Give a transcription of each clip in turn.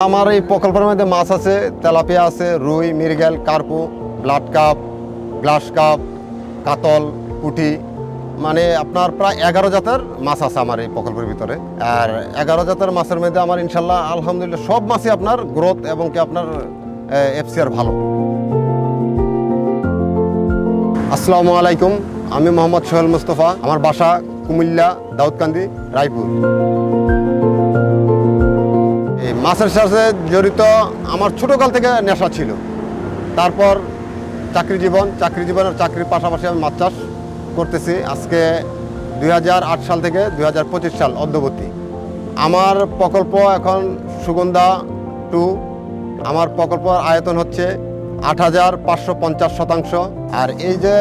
আমার এই প্রকল্পের মধ্যে মাছ আছে, তেলাপিয়া আছে, রুই, মৃগেল, কার্পু, ব্লাড কাপ, গ্লাস কাপ, কাতল, পুঁটি, মানে আপনার প্রায় 11 জাতের মাছ আছে আমার এই প্রকল্পের ভিতরে। আর 11 জাতের মাছের মধ্যে আমার ইনশাল্লাহ আলহামদুলিল্লাহ সব মাছই আপনার গ্রোথ এবং কি আপনার এফসিআর ভালো। আসসালামু আলাইকুম, আমি মোহাম্মদ সোহেল মুস্তফা। আমার বাসা কুমিল্লা, দাউদকান্দি, রায়পুর। এই মাছের সাথে জড়িত আমার ছোটোকাল থেকে নেশা ছিল। তারপর চাকরি জীবনের চাকরির পাশাপাশি আমি মাছ চাষ করতেছি। আজকে 2008 সাল থেকে 2025 সাল অদ্যাবধি আমার প্রকল্প এখন সুগন্ধা 2। আমার প্রকল্পের আয়তন হচ্ছে 8,550 শতাংশ। আর এই যে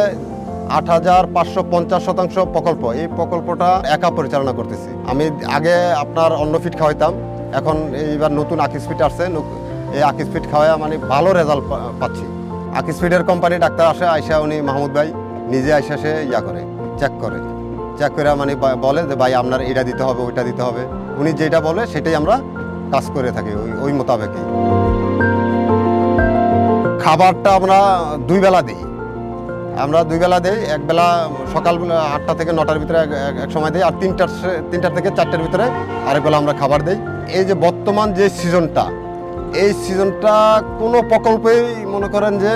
8,550 শতাংশ প্রকল্প, এই প্রকল্পটা একা পরিচালনা করতেছি। আমি আগে আপনার অন্য ফিড খাওয়াইতাম, এখন এইবার নতুন আকিস ফিড আসছে। এই আকিস ফিড খাওয়ায় মানে ভালো রেজাল্ট পাচ্ছি। আকিস ফিডের কোম্পানি ডাক্তার আসে, আইসা উনি মাহমুদ ভাই নিজে আইসা সে চেক করে মানে বলে যে ভাই আপনার এটা দিতে হবে, ওইটা দিতে হবে। উনি যেটা বলে সেটাই আমরা কাজ করে থাকি ওই মোতাবেকই। খাবারটা আমরা 2 বেলা দিই। আমরা 2 বেলা দিই। এক বেলা সকালবেলা 8টা থেকে 9টার ভিতরে এক সময় দিই, আর 3টা থেকে 4টার ভিতরে আরেক বেলা আমরা খাবার দিই। এই যে বর্তমান যে সিজনটা, এই সিজনটা কোনো প্রকল্পেই মনে করেন যে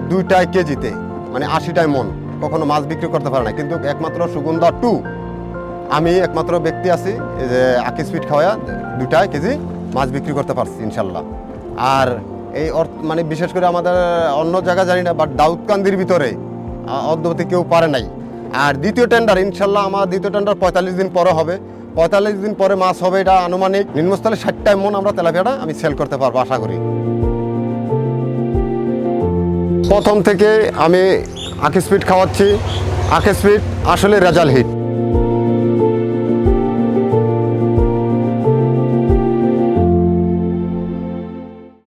2টায় কেজিতে মানে 80টায় মন কখনো মাছ বিক্রি করতে পারে না। কিন্তু একমাত্র সুগন্ধা 2 আমি একমাত্র ব্যক্তি আছি যে আকিস ফিড খাওয়া 2টায় কেজি মাছ বিক্রি করতে পারছি ইনশাল্লাহ। আর এই মানে বিশেষ করে আমাদের অন্য জায়গা জানি না, বাট দাউদকান্দির ভিতরে অদ্যাবধি কেউ পারে নাই। আর দ্বিতীয় টেন্ডার ইনশাল্লাহ আমার দ্বিতীয় টেন্ডার 45 দিন পরে হবে। 45 দিন পরে মাছ হবে, এটা আনুমানিক নিম্নস্থলে 60টায় মন আমরা তেলাপিয়াটা আমি সেল করতে পারবো আশা করি। প্রথম থেকে আমি আকিস ফিড খাওয়াচ্ছি। আকিস ফিড আসলে রেজাল্ট হিট।